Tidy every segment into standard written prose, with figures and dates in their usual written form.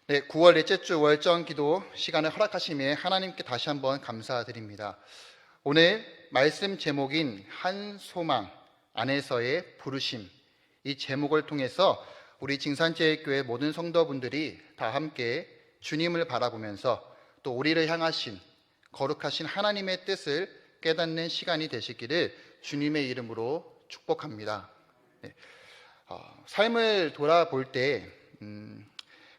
네, 9월 넷째 주 월정 기도 시간을 허락하심에 하나님께 다시 한번 감사드립니다. 오늘 말씀 제목인 한 소망 안에서의 부르심, 이 제목을 통해서 우리 진산제일교회 모든 성도분들이 다 함께 주님을 바라보면서 또 우리를 향하신 거룩하신 하나님의 뜻을 깨닫는 시간이 되시기를 주님의 이름으로 축복합니다. 네, 삶을 돌아볼 때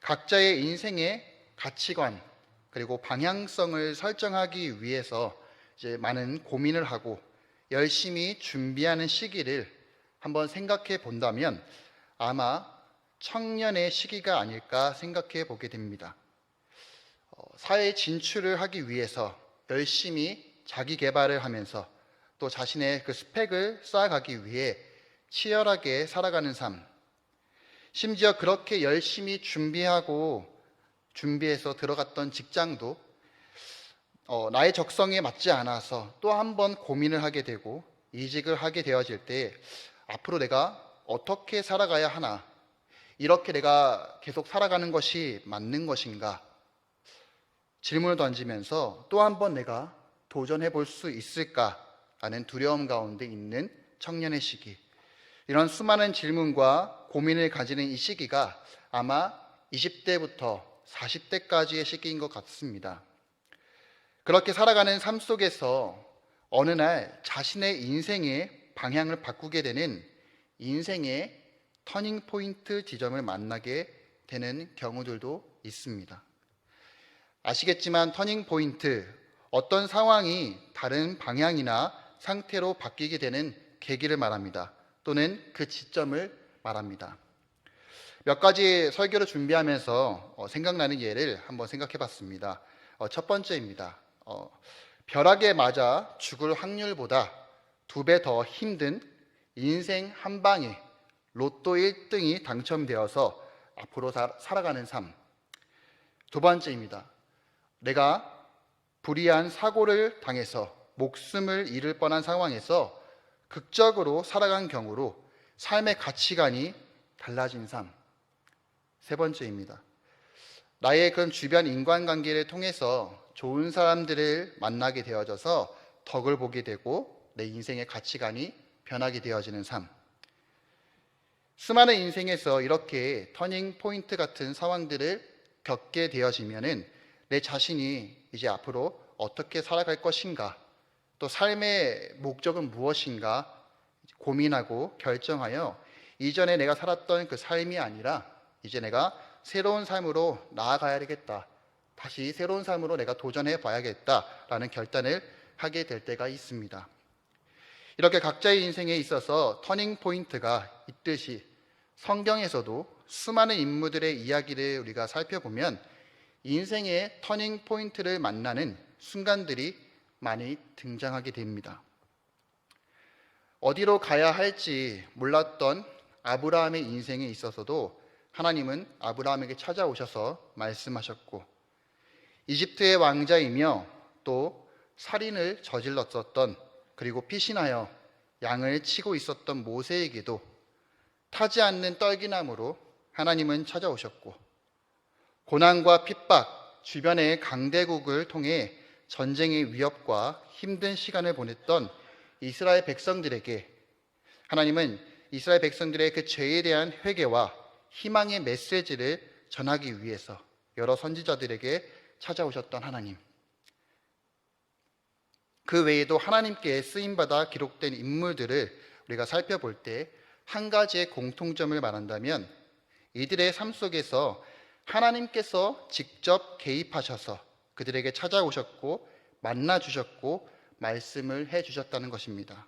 각자의 인생의 가치관 그리고 방향성을 설정하기 위해서 이제 많은 고민을 하고 열심히 준비하는 시기를 한번 생각해 본다면 아마 청년의 시기가 아닐까 생각해 보게 됩니다. 사회 진출을 하기 위해서 열심히 자기 개발을 하면서 또 자신의 그 스펙을 쌓아가기 위해 치열하게 살아가는 삶, 심지어 그렇게 열심히 준비해서 들어갔던 직장도 나의 적성에 맞지 않아서 또 한 번 고민을 하게 되고 이직을 하게 되어질 때 앞으로 내가 어떻게 살아가야 하나, 이렇게 내가 계속 살아가는 것이 맞는 것인가 질문을 던지면서 또 한 번 내가 도전해 볼 수 있을까 하는 두려움 가운데 있는 청년의 시기, 이런 수많은 질문과 고민을 가지는 이 시기가 아마 20대부터 40대까지의 시기인 것 같습니다. 그렇게 살아가는 삶 속에서 어느 날 자신의 인생의 방향을 바꾸게 되는 인생의 터닝 포인트 지점을 만나게 되는 경우들도 있습니다. 아시겠지만 터닝 포인트, 어떤 상황이 다른 방향이나 상태로 바뀌게 되는 계기를 말합니다. 또는 그 지점을 말합니다. 몇 가지 설교를 준비하면서 생각나는 예를 한번 생각해 봤습니다. 첫 번째입니다. 벼락에 맞아 죽을 확률보다 2배 더 힘든 인생 한 방에 로또 1등이 당첨되어서 앞으로 살아가는 삶. 두 번째입니다. 내가 불의한 사고를 당해서 목숨을 잃을 뻔한 상황에서 극적으로 살아간 경우로 삶의 가치관이 달라진 삶. 세 번째입니다. 나의 그런 주변 인간관계를 통해서 좋은 사람들을 만나게 되어져서 덕을 보게 되고 내 인생의 가치관이 변하게 되어지는 삶. 수많은 인생에서 이렇게 터닝 포인트 같은 상황들을 겪게 되어지면은 내 자신이 이제 앞으로 어떻게 살아갈 것인가, 또 삶의 목적은 무엇인가 고민하고 결정하여 이전에 내가 살았던 그 삶이 아니라 이제 내가 새로운 삶으로 나아가야 되겠다, 다시 새로운 삶으로 내가 도전해 봐야겠다라는 결단을 하게 될 때가 있습니다. 이렇게 각자의 인생에 있어서 터닝 포인트가 있듯이 성경에서도 수많은 인물들의 이야기를 우리가 살펴보면 인생의 터닝 포인트를 만나는 순간들이 많이 등장하게 됩니다. 어디로 가야 할지 몰랐던 아브라함의 인생에 있어서도 하나님은 아브라함에게 찾아오셔서 말씀하셨고, 이집트의 왕자이며 또 살인을 저질렀었던, 그리고 피신하여 양을 치고 있었던 모세에게도 타지 않는 떨기나무로 하나님은 찾아오셨고, 고난과 핍박, 주변의 강대국을 통해 전쟁의 위협과 힘든 시간을 보냈던 이스라엘 백성들에게 하나님은 이스라엘 백성들의 그 죄에 대한 회개와 희망의 메시지를 전하기 위해서 여러 선지자들에게 찾아오셨던 하나님, 그 외에도 하나님께 쓰임받아 기록된 인물들을 우리가 살펴볼 때 한 가지의 공통점을 말한다면 이들의 삶 속에서 하나님께서 직접 개입하셔서 그들에게 찾아오셨고 만나주셨고 말씀을 해주셨다는 것입니다.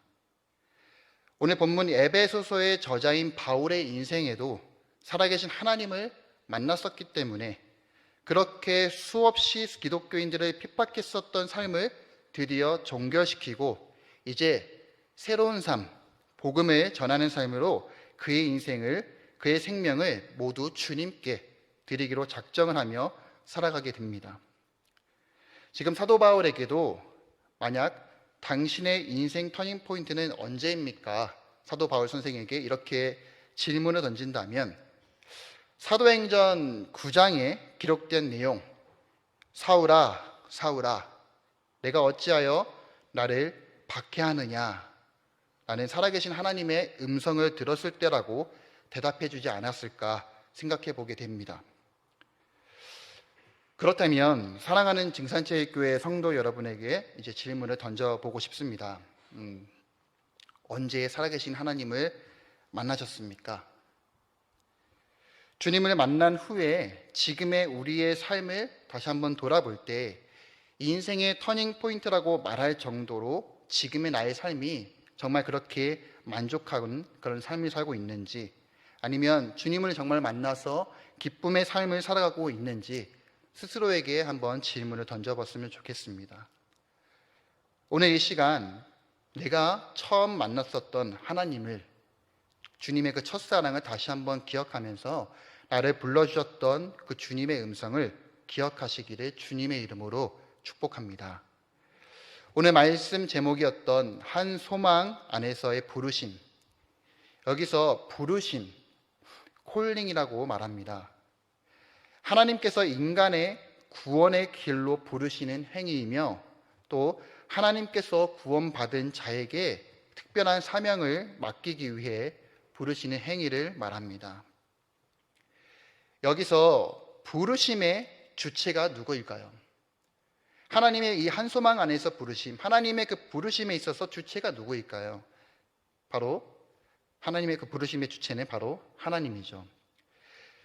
오늘 본문 에베소서의 저자인 바울의 인생에도 살아계신 하나님을 만났었기 때문에 그렇게 수없이 기독교인들을 핍박했었던 삶을 드디어 종결시키고 이제 새로운 삶, 복음을 전하는 삶으로 그의 인생을, 그의 생명을 모두 주님께 드리기로 작정을 하며 살아가게 됩니다. 지금 사도 바울에게도 만약 당신의 인생 터닝 포인트는 언제입니까? 사도 바울 선생에게 이렇게 질문을 던진다면 사도행전 9장에 기록된 내용, 사울아, 사울아, 내가 어찌하여 나를 박해하느냐 라는 살아계신 하나님의 음성을 들었을 때라고 대답해 주지 않았을까 생각해 보게 됩니다. 그렇다면 사랑하는 증산체육교회 성도 여러분에게 이제 질문을 던져보고 싶습니다. 언제 살아계신 하나님을 만나셨습니까? 주님을 만난 후에 지금의 우리의 삶을 다시 한번 돌아볼 때 인생의 터닝 포인트라고 말할 정도로 지금의 나의 삶이 정말 그렇게 만족한 그런 삶을 살고 있는지, 아니면 주님을 정말 만나서 기쁨의 삶을 살아가고 있는지 스스로에게 한번 질문을 던져봤으면 좋겠습니다. 오늘 이 시간 내가 처음 만났었던 하나님을, 주님의 그 첫사랑을 다시 한번 기억하면서 나를 불러주셨던 그 주님의 음성을 기억하시기를 주님의 이름으로 축복합니다. 오늘 말씀 제목이었던 한 소망 안에서의 부르심, 여기서 부르심, 콜링이라고 말합니다. 하나님께서 인간의 구원의 길로 부르시는 행위이며 또 하나님께서 구원받은 자에게 특별한 사명을 맡기기 위해 부르시는 행위를 말합니다. 여기서 부르심의 주체가 누구일까요? 하나님의 이 한 소망 안에서 부르심, 하나님의 그 부르심에 있어서 주체가 누구일까요? 바로 하나님의 그 부르심의 주체는 바로 하나님이죠.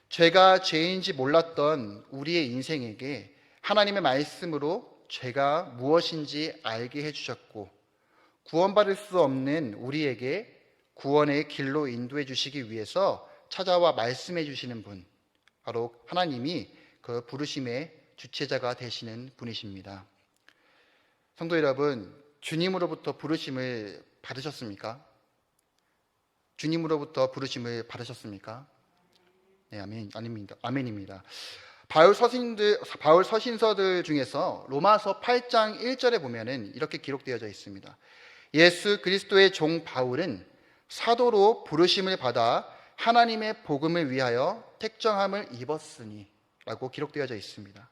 죄가 죄인지 몰랐던 우리의 인생에게 하나님의 말씀으로 죄가 무엇인지 알게 해주셨고, 구원받을 수 없는 우리에게 구원의 길로 인도해 주시기 위해서 찾아와 말씀해 주시는 분, 바로 하나님이 그 부르심의 주체자가 되시는 분이십니다. 성도 여러분, 주님으로부터 부르심을 받으셨습니까? 주님으로부터 부르심을 받으셨습니까? 네, 아멘입니다. 바울 서신서들 중에서 로마서 8장 1절에 보면은 이렇게 기록되어져 있습니다. 예수 그리스도의 종 바울은 사도로 부르심을 받아 하나님의 복음을 위하여 택정함을 입었으니 라고 기록되어져 있습니다.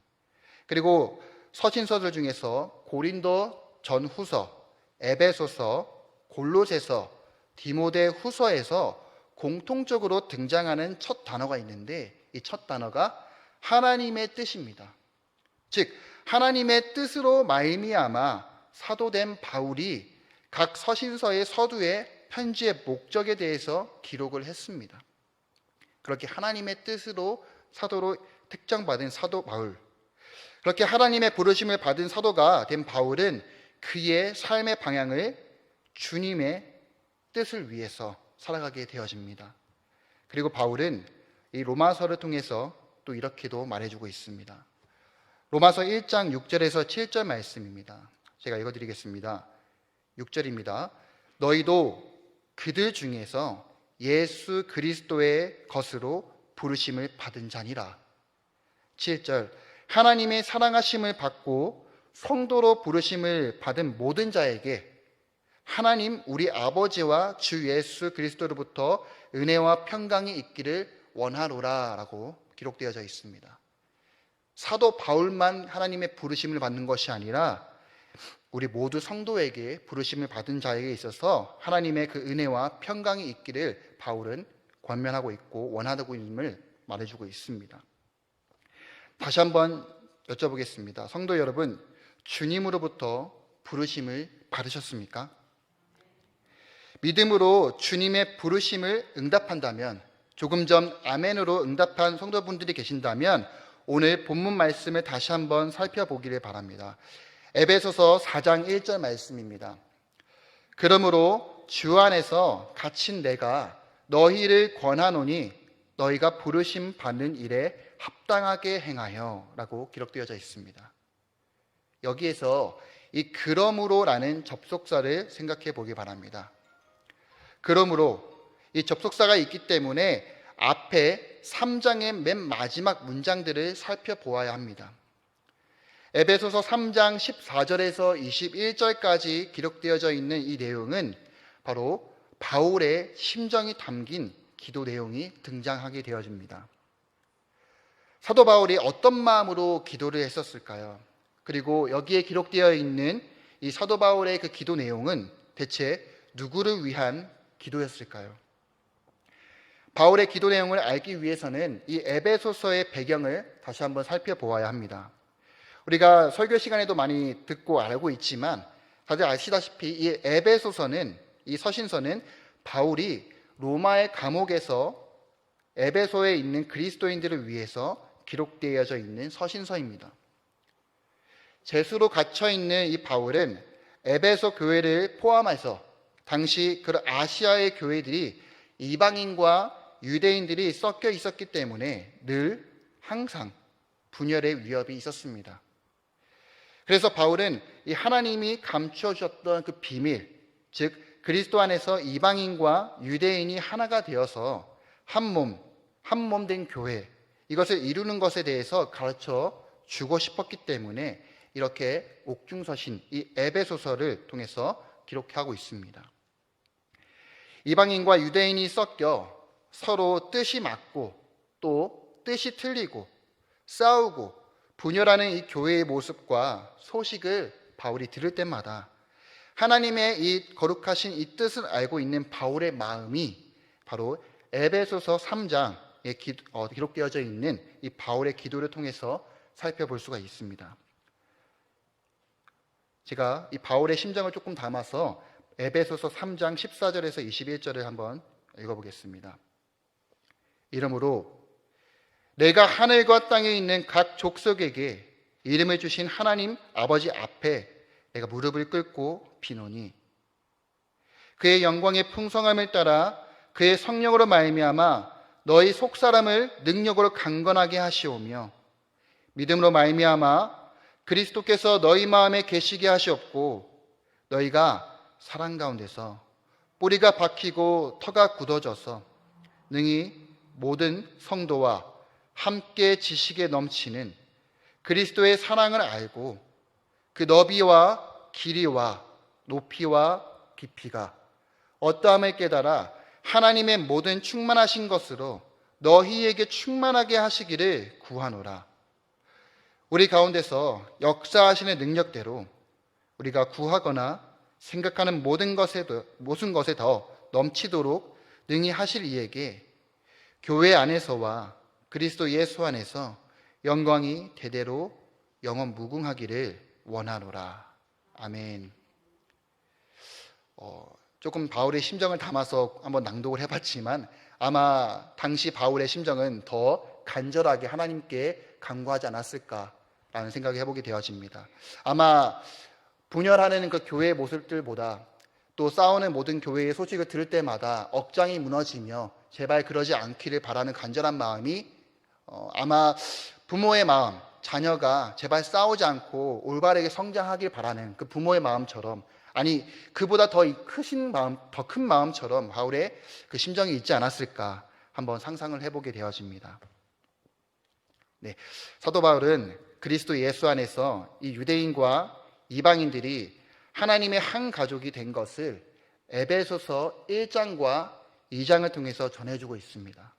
그리고 서신서들 중에서 고린도 전후서, 에베소서, 골로새서, 디모데 후서에서 공통적으로 등장하는 첫 단어가 있는데 이 첫 단어가 하나님의 뜻입니다. 즉 하나님의 뜻으로 말미암아 사도된 바울이 각 서신서의 서두에 편지의 목적에 대해서 기록을 했습니다. 그렇게 하나님의 뜻으로 사도로 특정받은 사도 바울, 그렇게 하나님의 부르심을 받은 사도가 된 바울은 그의 삶의 방향을 주님의 뜻을 위해서 살아가게 되어집니다. 그리고 바울은 이 로마서를 통해서 또 이렇게도 말해주고 있습니다. 로마서 1장 6절에서 7절 말씀입니다. 제가 읽어드리겠습니다. 6절입니다. 너희도 그들 중에서 예수 그리스도의 것으로 부르심을 받은 자니라. 7절 하나님의 사랑하심을 받고 성도로 부르심을 받은 모든 자에게 하나님 우리 아버지와 주 예수 그리스도로부터 은혜와 평강이 있기를 원하노라 라고 기록되어져 있습니다. 사도 바울만 하나님의 부르심을 받는 것이 아니라 우리 모두 성도에게 부르심을 받은 자에게 있어서 하나님의 그 은혜와 평강이 있기를 바울은 권면하고 있고 원하고 있음을 말해주고 있습니다. 다시 한번 여쭤보겠습니다. 성도 여러분, 주님으로부터 부르심을 받으셨습니까? 믿음으로 주님의 부르심을 응답한다면, 조금 전 아멘으로 응답한 성도분들이 계신다면 오늘 본문 말씀을 다시 한번 살펴보기를 바랍니다. 에베소서 4장 1절 말씀입니다. 그러므로 주 안에서 갇힌 내가 너희를 권하노니 너희가 부르심 받는 일에 합당하게 행하여 라고 기록되어져 있습니다. 여기에서 이 그러므로라는 접속사를 생각해 보기 바랍니다. 그러므로 이 접속사가 있기 때문에 앞에 3장의 맨 마지막 문장들을 살펴보아야 합니다. 에베소서 3장 14절에서 21절까지 기록되어져 있는 이 내용은 바로 바울의 심정이 담긴 기도 내용이 등장하게 되어집니다. 사도 바울이 어떤 마음으로 기도를 했었을까요? 그리고 여기에 기록되어 있는 이 사도 바울의 그 기도 내용은 대체 누구를 위한 기도였을까요? 바울의 기도 내용을 알기 위해서는 이 에베소서의 배경을 다시 한번 살펴보아야 합니다. 우리가 설교 시간에도 많이 듣고 알고 있지만 다들 아시다시피 이 에베소서는, 이 서신서는 바울이 로마의 감옥에서 에베소에 있는 그리스도인들을 위해서 기록되어져 있는 서신서입니다. 죄수로 갇혀 있는 이 바울은 에베소 교회를 포함해서 당시 그 아시아의 교회들이 이방인과 유대인들이 섞여 있었기 때문에 늘 항상 분열의 위협이 있었습니다. 그래서 바울은 이 하나님이 감추어 주셨던 그 비밀, 즉 그리스도 안에서 이방인과 유대인이 하나가 되어서 한 몸 된 교회, 이것을 이루는 것에 대해서 가르쳐 주고 싶었기 때문에 이렇게 옥중서신, 이 에베소서를 통해서 기록하고 있습니다. 이방인과 유대인이 섞여 서로 뜻이 맞고 또 뜻이 틀리고 싸우고 분열하는 이 교회의 모습과 소식을 바울이 들을 때마다 하나님의 이 거룩하신 이 뜻을 알고 있는 바울의 마음이 바로 에베소서 3장에 기록되어져 있는 이 바울의 기도를 통해서 살펴볼 수가 있습니다. 제가 이 바울의 심정을 조금 담아서 에베소서 3장 14절에서 21절을 한번 읽어보겠습니다. 이러므로 내가 하늘과 땅에 있는 각 족속에게 이름을 주신 하나님 아버지 앞에 내가 무릎을 꿇고 비노니 그의 영광의 풍성함을 따라 그의 성령으로 말미암아 너희 속사람을 능력으로 강건하게 하시오며 믿음으로 말미암아 그리스도께서 너희 마음에 계시게 하시옵고 너희가 사랑 가운데서 뿌리가 박히고 터가 굳어져서 능히 모든 성도와 함께 지식에 넘치는 그리스도의 사랑을 알고 그 너비와 길이와 높이와 깊이가 어떠함을 깨달아 하나님의 모든 충만하신 것으로 너희에게 충만하게 하시기를 구하노라. 우리 가운데서 역사하시는 능력대로 우리가 구하거나 생각하는 모든 것에 더 넘치도록 능히 하실 이에게 교회 안에서와 그리스도 예수 안에서 영광이 대대로 영원 무궁하기를 원하노라. 아멘. 조금 바울의 심정을 담아서 한번 낭독을 해봤지만 아마 당시 바울의 심정은 더 간절하게 하나님께 간구하지 않았을까라는 생각을 해보게 되어집니다. 아마 분열하는 그 교회의 모습들보다 또 싸우는 모든 교회의 소식을 들을 때마다 억장이 무너지며 제발 그러지 않기를 바라는 간절한 마음이 아마 부모의 마음, 자녀가 제발 싸우지 않고 올바르게 성장하길 바라는 그 부모의 마음처럼, 아니 그보다 더 큰 마음처럼 바울의 그 심정이 있지 않았을까 한번 상상을 해보게 되어집니다. 네, 사도 바울은 그리스도 예수 안에서 이 유대인과 이방인들이 하나님의 한 가족이 된 것을 에베소서 1장과 2장을 통해서 전해주고 있습니다.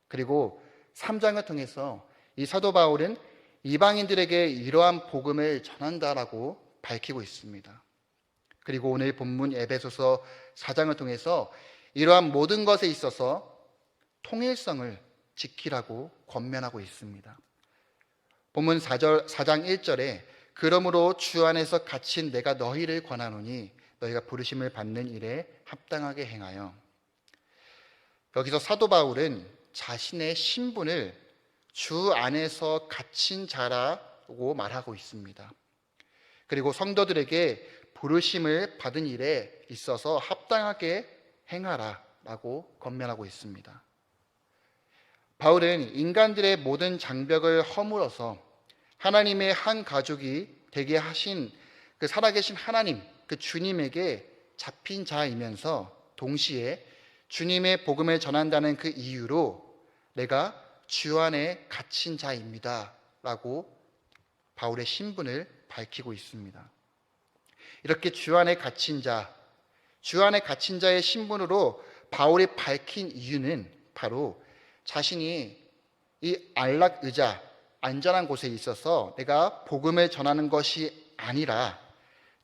그리고 3장을 통해서 이 사도 바울은 이방인들에게 이러한 복음을 전한다라고 밝히고 있습니다. 그리고 오늘 본문 에베소서 4장을 통해서 이러한 모든 것에 있어서 통일성을 지키라고 권면하고 있습니다. 본문 4장 1절에 그러므로 주 안에서 갇힌 내가 너희를 권하노니 너희가 부르심을 받는 일에 합당하게 행하여. 여기서 사도 바울은 자신의 신분을 주 안에서 갇힌 자라고 말하고 있습니다. 그리고 성도들에게 부르심을 받은 일에 있어서 합당하게 행하라라고 권면하고 있습니다. 바울은 인간들의 모든 장벽을 허물어서 하나님의 한 가족이 되게 하신 그 살아계신 하나님, 그 주님에게 잡힌 자이면서 동시에 주님의 복음을 전한다는 그 이유로 내가 주 안에 갇힌 자입니다 라고 바울의 신분을 밝히고 있습니다. 이렇게 주 안에 갇힌 자의 신분으로 바울이 밝힌 이유는 바로 자신이 이 안락 의자, 안전한 곳에 있어서 내가 복음을 전하는 것이 아니라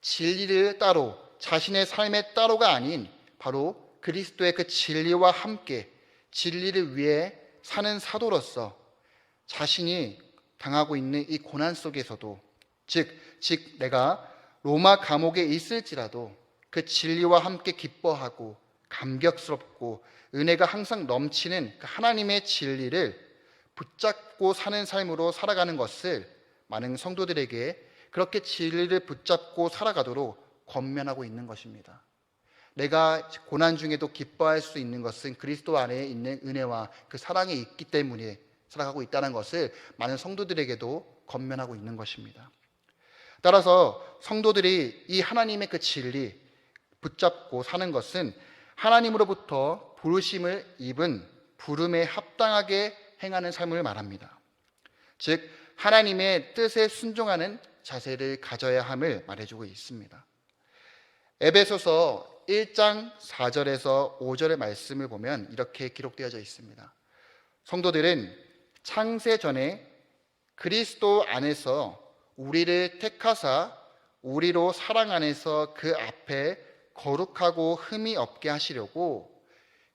진리를 따로, 자신의 삶의 따로가 아닌 바로 그리스도의 그 진리와 함께 진리를 위해 사는 사도로서 자신이 당하고 있는 이 고난 속에서도 즉 내가 로마 감옥에 있을지라도 그 진리와 함께 기뻐하고 감격스럽고 은혜가 항상 넘치는 그 하나님의 진리를 붙잡고 사는 삶으로 살아가는 것을 많은 성도들에게 그렇게 진리를 붙잡고 살아가도록 권면하고 있는 것입니다. 내가 고난 중에도 기뻐할 수 있는 것은 그리스도 안에 있는 은혜와 그 사랑이 있기 때문에 살아가고 있다는 것을 많은 성도들에게도 권면하고 있는 것입니다. 따라서 성도들이 이 하나님의 그 진리 붙잡고 사는 것은 하나님으로부터 부르심을 입은 부름에 합당하게 행하는 삶을 말합니다. 즉 하나님의 뜻에 순종하는 자세를 가져야 함을 말해주고 있습니다. 에베소서 1장 4절에서 5절의 말씀을 보면 이렇게 기록되어져 있습니다. 성도들은 창세 전에 그리스도 안에서 우리를 택하사 우리로 사랑 안에서 그 앞에 거룩하고 흠이 없게 하시려고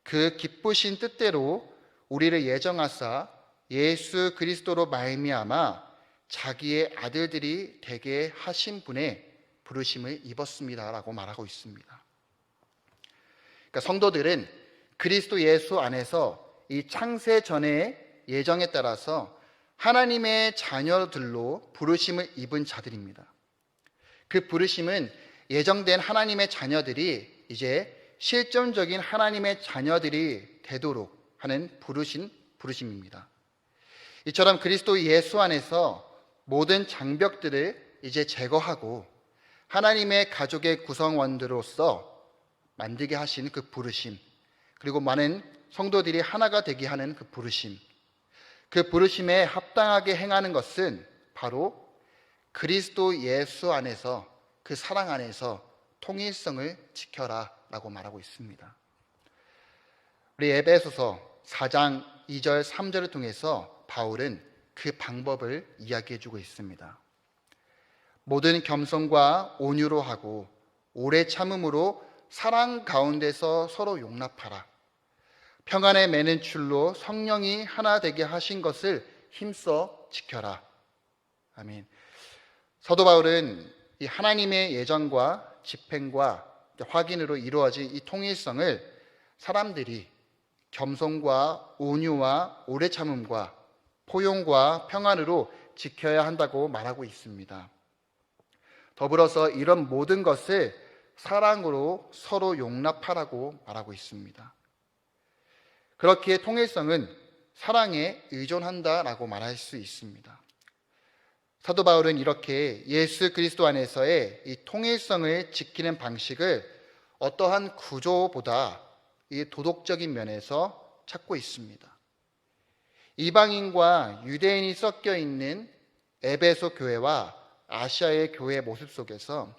그 기쁘신 뜻대로 우리를 예정하사 예수 그리스도로 말미암아 자기의 아들들이 되게 하신 분의 부르심을 입었습니다라고 말하고 있습니다. 그러니까 성도들은 그리스도 예수 안에서 이 창세 전의 예정에 따라서 하나님의 자녀들로 부르심을 입은 자들입니다. 그 부르심은 예정된 하나님의 자녀들이 이제 실존적인 하나님의 자녀들이 되도록 하는 부르심입니다. 이처럼 그리스도 예수 안에서 모든 장벽들을 이제 제거하고 하나님의 가족의 구성원들로서 만들게 하신 그 부르심, 그리고 많은 성도들이 하나가 되게 하는 그 부르심, 그 부르심에 합당하게 행하는 것은 바로 그리스도 예수 안에서 그 사랑 안에서 통일성을 지켜라 라고 말하고 있습니다. 우리 에베소서 4장 2절 3절을 통해서 바울은 그 방법을 이야기해 주고 있습니다. 모든 겸손과 온유로 하고 오래 참음으로 사랑 가운데서 서로 용납하라. 평안에 매는 줄로 성령이 하나 되게 하신 것을 힘써 지켜라. 아멘. 사도 바울은 이 하나님의 예정과 집행과 확인으로 이루어진 이 통일성을 사람들이 겸손과 온유와 오래 참음과 포용과 평안으로 지켜야 한다고 말하고 있습니다. 더불어서 이런 모든 것을 사랑으로 서로 용납하라고 말하고 있습니다. 그렇기에 통일성은 사랑에 의존한다라고 말할 수 있습니다. 사도 바울은 이렇게 예수 그리스도 안에서의 이 통일성을 지키는 방식을 어떠한 구조보다 이 도덕적인 면에서 찾고 있습니다. 이방인과 유대인이 섞여 있는 에베소 교회와 아시아의 교회 모습 속에서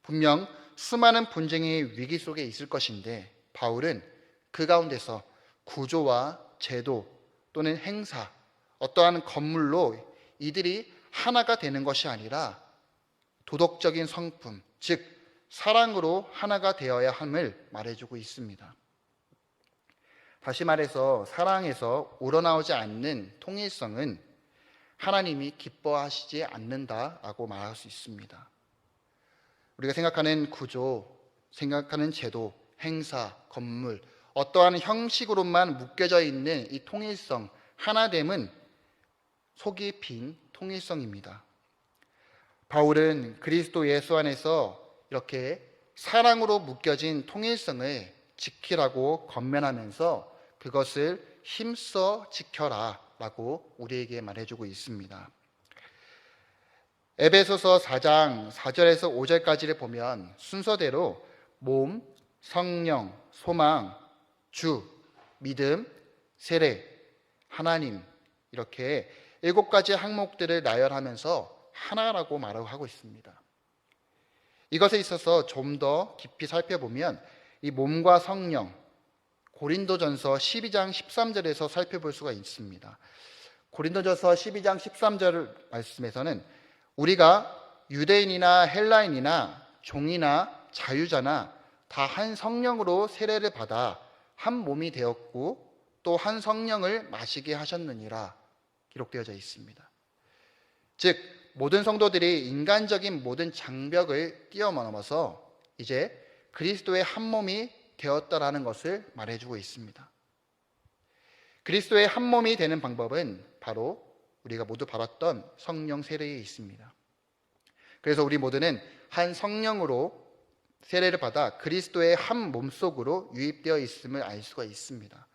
분명 수많은 분쟁의 위기 속에 있을 것인데 바울은 그 가운데서 구조와 제도 또는 행사, 어떠한 건물로 이들이 하나가 되는 것이 아니라 도덕적인 성품, 즉 사랑으로 하나가 되어야 함을 말해주고 있습니다. 다시 말해서 사랑에서 우러나오지 않는 통일성은 하나님이 기뻐하시지 않는다라고 말할 수 있습니다. 우리가 생각하는 구조, 생각하는 제도, 행사, 건물, 어떠한 형식으로만 묶여져 있는 이 통일성, 하나됨은 속이 빈 통일성입니다. 바울은 그리스도 예수 안에서 이렇게 사랑으로 묶여진 통일성을 지키라고 권면하면서 그것을 힘써 지켜라 라고 우리에게 말해주고 있습니다. 에베소서 4장 4절에서 5절까지를 보면 순서대로 몸, 성령, 소망, 주, 믿음, 세례, 하나님 이렇게 7가지 항목들을 나열하면서 하나라고 말하고 있습니다. 이것에 있어서 좀 더 깊이 살펴보면 이 몸과 성령, 고린도전서 12장 13절에서 살펴볼 수가 있습니다. 고린도전서 12장 13절 말씀에서는 우리가 유대인이나 헬라인이나 종이나 자유자나 다 한 성령으로 세례를 받아 한 몸이 되었고 또 한 성령을 마시게 하셨느니라 기록되어져 있습니다. 즉 모든 성도들이 인간적인 모든 장벽을 뛰어넘어서 이제 그리스도의 한 몸이 되었다라는 것을 말해주고 있습니다. 그리스도의 한 몸이 되는 방법은 바로 우리가 모두 받았던 성령 세례에 있습니다. 그래서 우리 모두는 한 성령으로 세례를 받아 그리스도의 한 몸속으로 유입되어 있음을 알 수가 있습니다.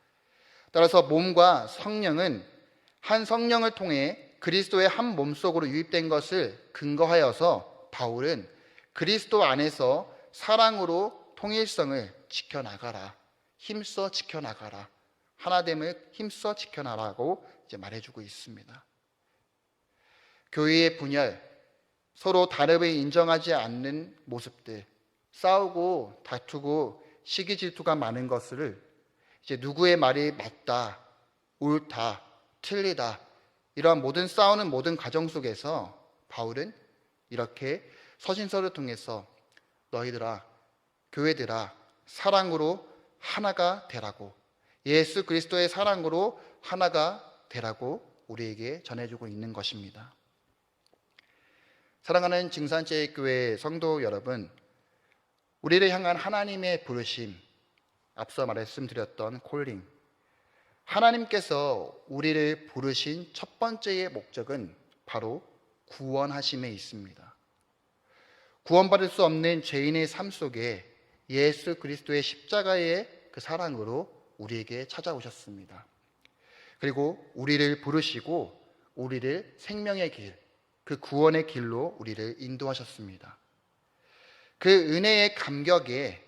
따라서 몸과 성령은 한 성령을 통해 그리스도의 한 몸속으로 유입된 것을 근거하여서 바울은 그리스도 안에서 사랑으로 통일성을 지켜나가라, 힘써 지켜나가라, 하나됨을 힘써 지켜나라고 이제 말해주고 있습니다. 교회의 분열, 서로 다름을 인정하지 않는 모습들, 싸우고 다투고 시기 질투가 많은 것을 이제 누구의 말이 맞다, 옳다, 틀리다 이러한 모든 싸우는 모든 과정 속에서 바울은 이렇게 서신서를 통해서 너희들아, 교회들아, 사랑으로 하나가 되라고, 예수 그리스도의 사랑으로 하나가 되라고 우리에게 전해주고 있는 것입니다. 사랑하는 증산제일교회 성도 여러분, 우리를 향한 하나님의 부르심, 앞서 말씀드렸던 콜링, 하나님께서 우리를 부르신 첫 번째의 목적은 바로 구원하심에 있습니다. 구원받을 수 없는 죄인의 삶 속에 예수 그리스도의 십자가의 그 사랑으로 우리에게 찾아오셨습니다. 그리고 우리를 부르시고 우리를 생명의 길, 그 구원의 길로 우리를 인도하셨습니다. 그 은혜의 감격에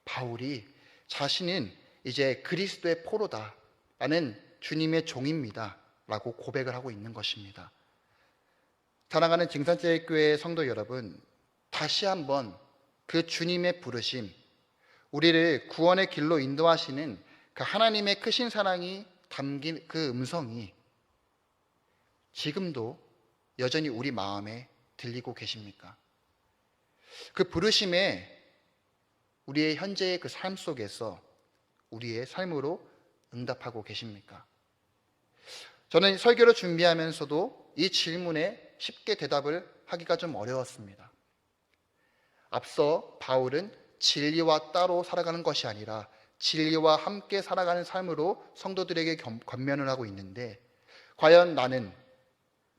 바울이 자신은 이제 그리스도의 포로다 라는 주님의 종입니다 라고 고백을 하고 있는 것입니다. 사랑하는 증산제일교회 성도 여러분, 다시 한번 그 주님의 부르심, 우리를 구원의 길로 인도하시는 그 하나님의 크신 사랑이 담긴 그 음성이 지금도 여전히 우리 마음에 들리고 계십니까? 그 부르심에 우리의 현재의 그 삶 속에서 우리의 삶으로 응답하고 계십니까? 저는 설교를 준비하면서도 이 질문에 쉽게 대답을 하기가 좀 어려웠습니다. 앞서 바울은 진리와 따로 살아가는 것이 아니라 진리와 함께 살아가는 삶으로 성도들에게 권면을 하고 있는데, 과연 나는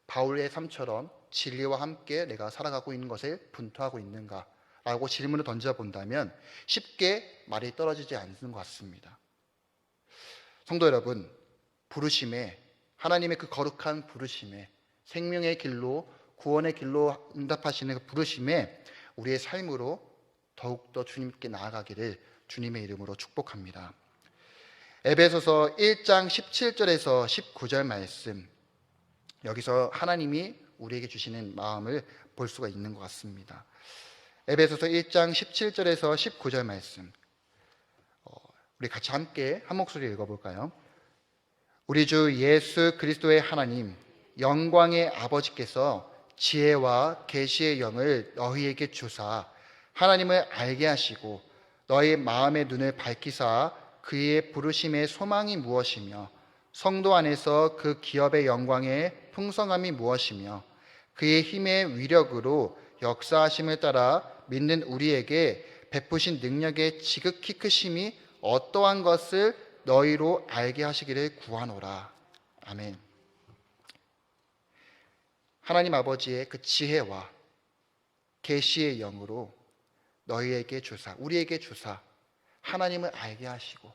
바울의 삶처럼 진리와 함께 내가 살아가고 있는 것에 분투하고 있는가? 라고 질문을 던져본다면 쉽게 말이 떨어지지 않는 것 같습니다. 성도 여러분, 부르심에, 하나님의 그 거룩한 부르심에, 생명의 길로, 구원의 길로 응답하시는 그 부르심에 우리의 삶으로 더욱더 주님께 나아가기를 주님의 이름으로 축복합니다. 에베소서 1장 17절에서 19절 말씀, 여기서 하나님이 우리에게 주시는 마음을 볼 수가 있는 것 같습니다. 에베소서 1장 17절에서 19절 말씀, 우리 같이 함께 한 목소리 읽어볼까요? 우리 주 예수 그리스도의 하나님, 영광의 아버지께서 지혜와 계시의 영을 너희에게 주사 하나님을 알게 하시고 너희 마음의 눈을 밝히사 그의 부르심의 소망이 무엇이며 성도 안에서 그 기업의 영광의 풍성함이 무엇이며 그의 힘의 위력으로 역사하심을 따라 믿는 우리에게 베푸신 능력의 지극히 크심이 어떠한 것을 너희로 알게 하시기를 구하노라. 아멘. 하나님 아버지의 그 지혜와 계시의 영으로 너희에게 주사, 우리에게 주사 하나님을 알게 하시고,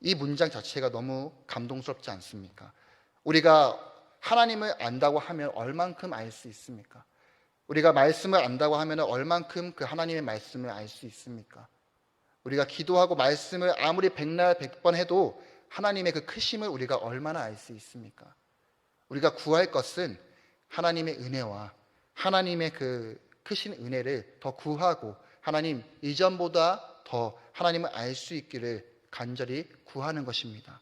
이 문장 자체가 너무 감동스럽지 않습니까? 우리가 하나님을 안다고 하면 얼만큼 알 수 있습니까? 우리가 말씀을 안다고 하면 얼만큼 그 하나님의 말씀을 알 수 있습니까? 우리가 기도하고 말씀을 아무리 백날 백번 해도 하나님의 그 크심을 우리가 얼마나 알 수 있습니까? 우리가 구할 것은 하나님의 은혜와 하나님의 그 크신 은혜를 더 구하고 하나님 이전보다 더 하나님을 알 수 있기를 간절히 구하는 것입니다.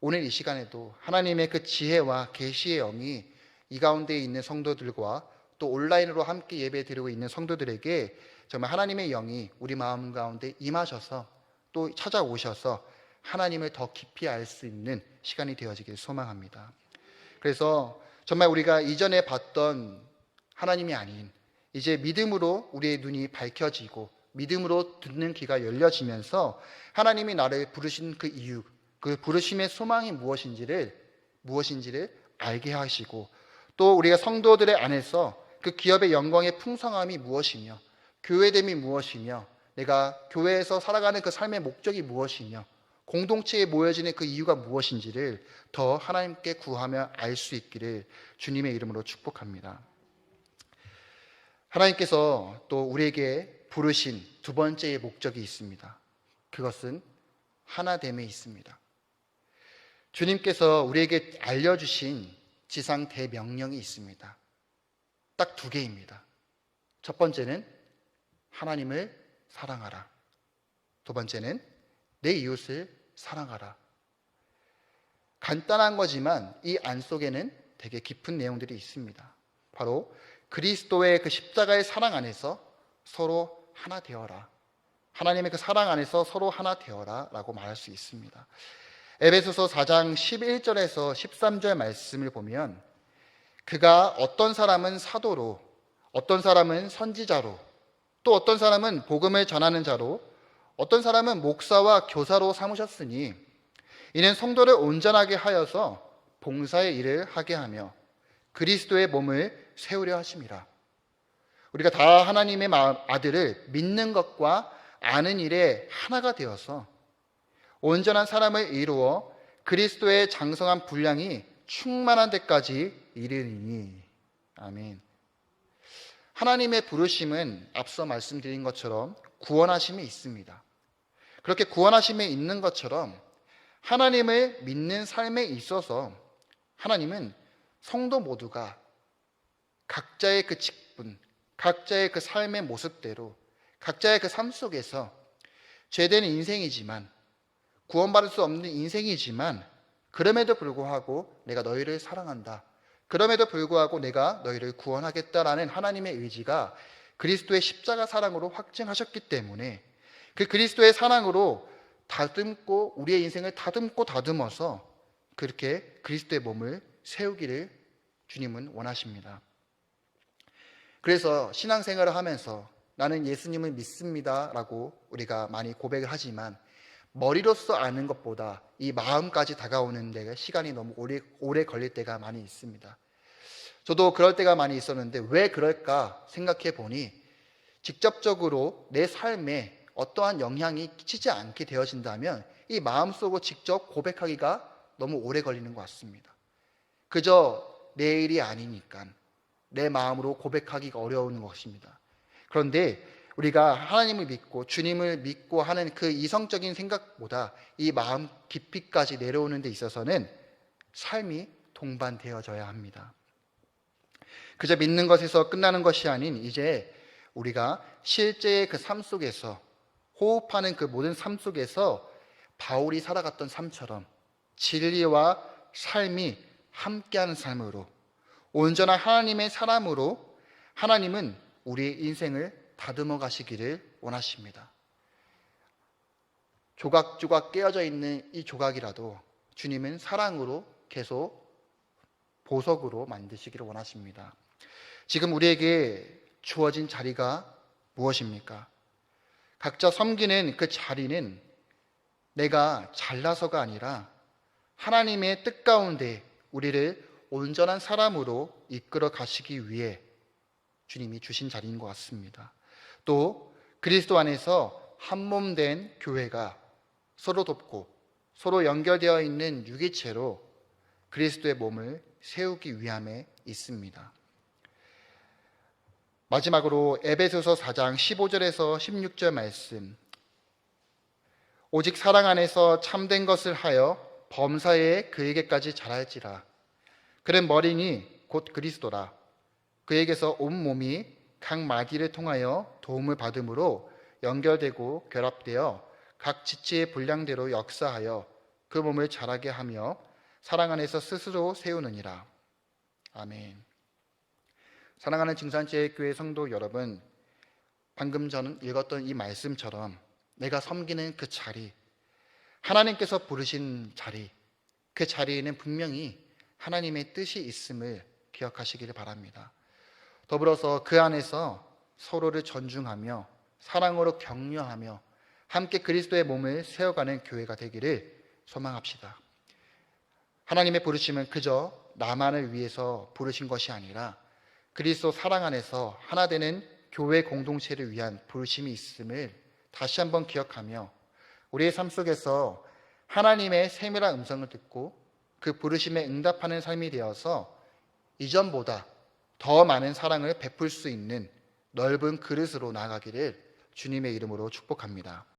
오늘 이 시간에도 하나님의 그 지혜와 계시의 영이 이 가운데 있는 성도들과 또 온라인으로 함께 예배드리고 있는 성도들에게 정말 하나님의 영이 우리 마음 가운데 임하셔서 또 찾아오셔서 하나님을 더 깊이 알 수 있는 시간이 되어지길 소망합니다. 그래서 정말 우리가 이전에 봤던 하나님이 아닌 이제 믿음으로 우리의 눈이 밝혀지고 믿음으로 듣는 귀가 열려지면서 하나님이 나를 부르신 그 이유, 그 부르심의 소망이 무엇인지를 알게 하시고 또 우리가 성도들의 안에서 그 기업의 영광의 풍성함이 무엇이며 교회됨이 무엇이며 내가 교회에서 살아가는 그 삶의 목적이 무엇이며 공동체에 모여지는 그 이유가 무엇인지를 더 하나님께 구하며 알 수 있기를 주님의 이름으로 축복합니다. 하나님께서 또 우리에게 부르신 두 번째의 목적이 있습니다. 그것은 하나됨에 있습니다. 주님께서 우리에게 알려주신 지상 대명령이 있습니다. 딱 두 개입니다. 첫 번째는 하나님을 사랑하라. 두 번째는 내 이웃을 사랑하라. 간단한 거지만 이 안 속에는 되게 깊은 내용들이 있습니다. 바로 그리스도의 그 십자가의 사랑 안에서 서로 하나 되어라. 하나님의 그 사랑 안에서 서로 하나 되어라 라고 말할 수 있습니다. 에베소서 4장 11절에서 13절 말씀을 보면 그가 어떤 사람은 사도로, 어떤 사람은 선지자로, 또 어떤 사람은 복음을 전하는 자로, 어떤 사람은 목사와 교사로 삼으셨으니 이는 성도를 온전하게 하여서 봉사의 일을 하게 하며 그리스도의 몸을 세우려 하심이라. 우리가 다 하나님의 아들을 믿는 것과 아는 일에 하나가 되어서 온전한 사람을 이루어 그리스도의 장성한 분량이 충만한 데까지 이르니. 아멘. 하나님의 부르심은 앞서 말씀드린 것처럼 구원하심이 있습니다. 그렇게 구원하심에 있는 것처럼 하나님을 믿는 삶에 있어서 하나님은 성도 모두가 각자의 그 직분, 각자의 그 삶의 모습대로 각자의 그 삶 속에서 죄된 인생이지만 구원받을 수 없는 인생이지만 그럼에도 불구하고 내가 너희를 사랑한다. 그럼에도 불구하고 내가 너희를 구원하겠다라는 하나님의 의지가 그리스도의 십자가 사랑으로 확증하셨기 때문에 그 그리스도의 사랑으로 다듬고 우리의 인생을 다듬어서 그렇게 그리스도의 몸을 세우기를 주님은 원하십니다. 그래서 신앙생활을 하면서 나는 예수님을 믿습니다 라고 우리가 많이 고백을 하지만 머리로서 아는 것보다 이 마음까지 다가오는 데 시간이 너무 오래 걸릴 때가 많이 있습니다. 저도 그럴 때가 많이 있었는데 왜 그럴까 생각해 보니 직접적으로 내 삶에 어떠한 영향이 끼치지 않게 되어진다면 이 마음속으로 직접 고백하기가 너무 오래 걸리는 것 같습니다. 그저 내 일이 아니니까 내 마음으로 고백하기가 어려운 것입니다. 그런데 우리가 하나님을 믿고 주님을 믿고 하는 그 이성적인 생각보다 이 마음 깊이까지 내려오는 데 있어서는 삶이 동반되어져야 합니다. 그저 믿는 것에서 끝나는 것이 아닌 이제 우리가 실제의 그 삶 속에서 호흡하는 그 모든 삶 속에서 바울이 살아갔던 삶처럼 진리와 삶이 함께하는 삶으로 온전한 하나님의 사람으로 하나님은 우리의 인생을 다듬어 가시기를 원하십니다. 조각조각 깨어져 있는 이 조각이라도 주님은 사랑으로 계속 보석으로 만드시기를 원하십니다. 지금 우리에게 주어진 자리가 무엇입니까? 각자 섬기는 그 자리는 내가 잘나서가 아니라 하나님의 뜻 가운데 우리를 온전한 사람으로 이끌어 가시기 위해 주님이 주신 자리인 것 같습니다. 또 그리스도 안에서 한 몸 된 교회가 서로 돕고 서로 연결되어 있는 유기체로 그리스도의 몸을 세우기 위함에 있습니다. 마지막으로 에베소서 4장 15절에서 16절 말씀. 오직 사랑 안에서 참된 것을 하여 범사에 그에게까지 자랄지라. 그는 머리니 곧 그리스도라. 그에게서 온 몸이 각 마디를 통하여 도움을 받음으로 연결되고 결합되어 각 지체의 분량대로 역사하여 그 몸을 자라게 하며 사랑 안에서 스스로 세우느니라. 아멘. 사랑하는 증산제일교회 성도 여러분, 방금 전 읽었던 이 말씀처럼 내가 섬기는 그 자리, 하나님께서 부르신 자리, 그 자리에는 분명히 하나님의 뜻이 있음을 기억하시기를 바랍니다. 더불어서 그 안에서 서로를 존중하며 사랑으로 격려하며 함께 그리스도의 몸을 세워가는 교회가 되기를 소망합시다. 하나님의 부르심은 그저 나만을 위해서 부르신 것이 아니라 그리스도 사랑 안에서 하나 되는 교회 공동체를 위한 부르심이 있음을 다시 한번 기억하며 우리의 삶 속에서 하나님의 세밀한 음성을 듣고 그 부르심에 응답하는 삶이 되어서 이전보다 더 많은 사랑을 베풀 수 있는 넓은 그릇으로 나아가기를 주님의 이름으로 축복합니다.